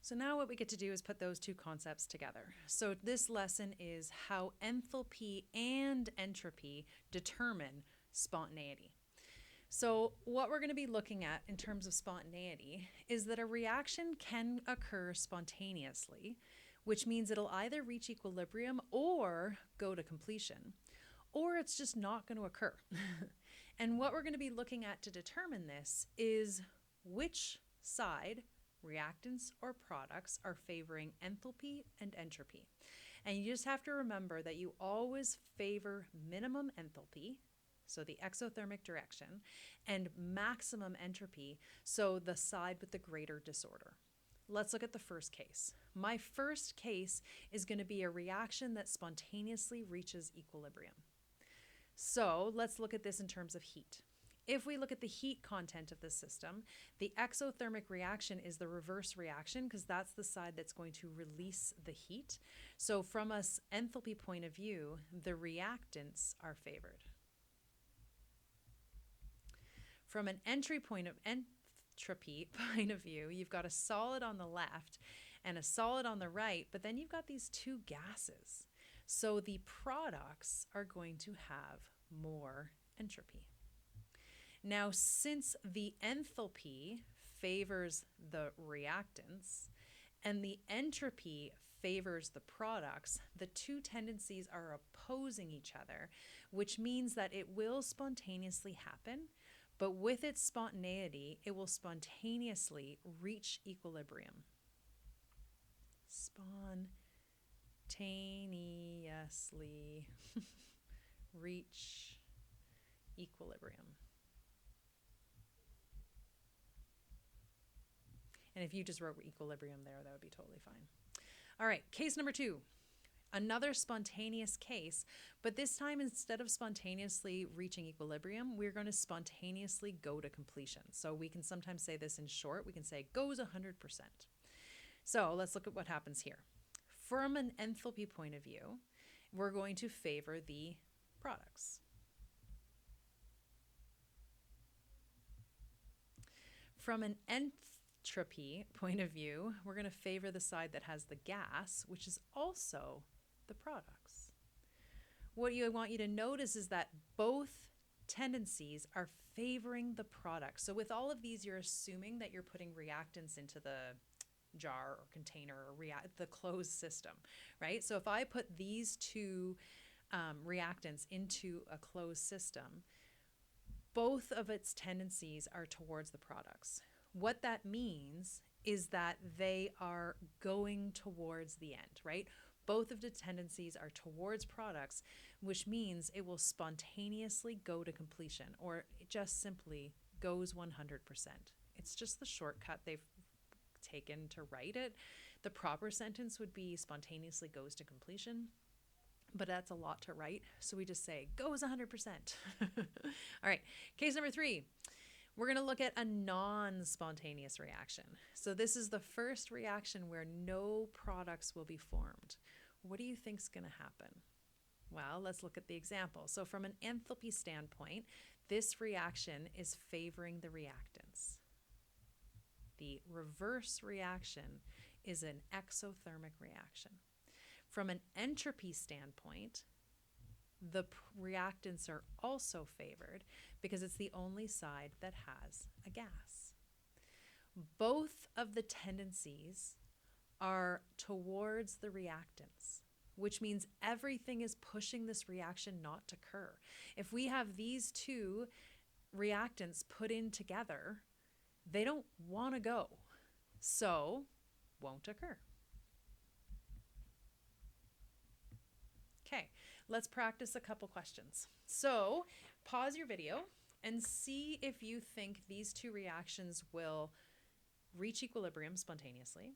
So now what we get to do is put those two concepts together. So this lesson is how enthalpy and entropy determine spontaneity. So what we're going to be looking at in terms of spontaneity is that a reaction can occur spontaneously, which means it'll either reach equilibrium or go to completion, or it's just not going to occur. And what we're going to be looking at to determine this is which side, reactants or products, are favoring enthalpy and entropy. And you just have to remember that you always favor minimum enthalpy, so the exothermic direction, and maximum entropy, so the side with the greater disorder. Let's look at the first case. My first case is going to be a reaction that spontaneously reaches equilibrium. So let's look at this in terms of heat. If we look at the heat content of this system, the exothermic reaction is the reverse reaction because that's the side that's going to release the heat. So from an enthalpy point of view, the reactants are favored. From an entropy point of view, you've got a solid on the left and a solid on the right, but then you've got these two gases. So the products are going to have more entropy. Now, since the enthalpy favors the reactants and the entropy favors the products, the two tendencies are opposing each other, which means that it will spontaneously happen, but with its spontaneity, it will spontaneously reach equilibrium. Spontaneously reach equilibrium. And if you just wrote equilibrium there, that would be totally fine. All right, case number 2. Another spontaneous case, but this time instead of spontaneously reaching equilibrium, we're going to spontaneously go to completion. So we can sometimes say this in short. We can say goes 100%. So let's look at what happens here. From an enthalpy point of view, we're going to favor the products. From an entropy point of view, we're going to favor the side that has the gas, which is also the products. What I want you to notice is that both tendencies are favoring the product. So with all of these, you're assuming that you're putting reactants into the jar or container or the closed system, right? So if I put these two reactants into a closed system, both of its tendencies are towards the products. What that means is that they are going towards the end, right? Both of the tendencies are towards products, which means it will spontaneously go to completion, or it just simply goes 100%. It's just the shortcut they've taken to write it. The proper sentence would be spontaneously goes to completion, but that's a lot to write, so we just say goes 100%. All right, case number 3. We're going to look at a non-spontaneous reaction. So this is the first reaction where no products will be formed. What do you think is going to happen? Well, let's look at the example. So from an enthalpy standpoint, this reaction is favoring the reactants. The reverse reaction is an exothermic reaction. From an entropy standpoint, the reactants are also favored because it's the only side that has a gas. Both of the tendencies are towards the reactants, which means everything is pushing this reaction not to occur. If we have these two reactants put in together, they don't want to go, so won't occur. Okay, let's practice a couple questions. So pause your video and see if you think these two reactions will reach equilibrium spontaneously,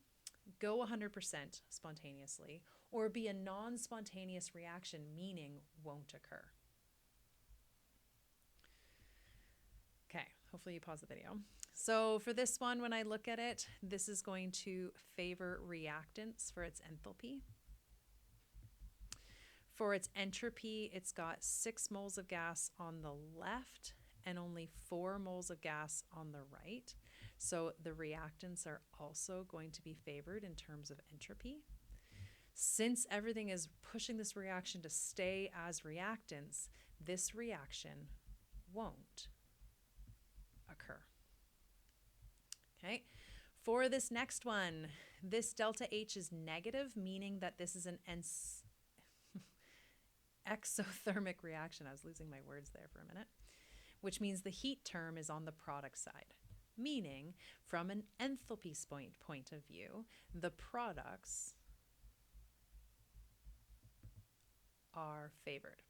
go 100% spontaneously, or be a non-spontaneous reaction, meaning won't occur. Okay, hopefully you pause the video. So for this one, when I look at it, this is going to favor reactants for its enthalpy. For its entropy, it's got 6 moles of gas on the left and only 4 moles of gas on the right. So the reactants are also going to be favored in terms of entropy. Since everything is pushing this reaction to stay as reactants, this reaction won't occur. Okay. For this next one, this delta H is negative, meaning that this is an exothermic reaction. I was losing my words there for a minute, which means the heat term is on the product side, meaning from an enthalpy point of view, the products are favored.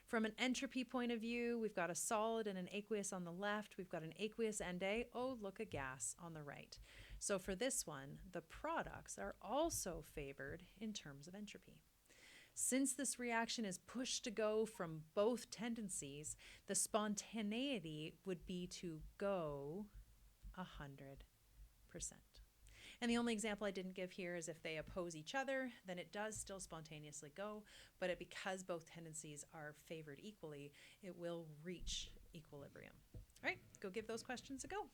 From an entropy point of view, we've got a solid and an aqueous on the left. We've got an aqueous and look, a gas on the right. So for this one, the products are also favored in terms of entropy. Since this reaction is pushed to go from both tendencies, the spontaneity would be to go 100%. And the only example I didn't give here is if they oppose each other, then it does still spontaneously go, but because both tendencies are favored equally, it will reach equilibrium. All right, go give those questions a go.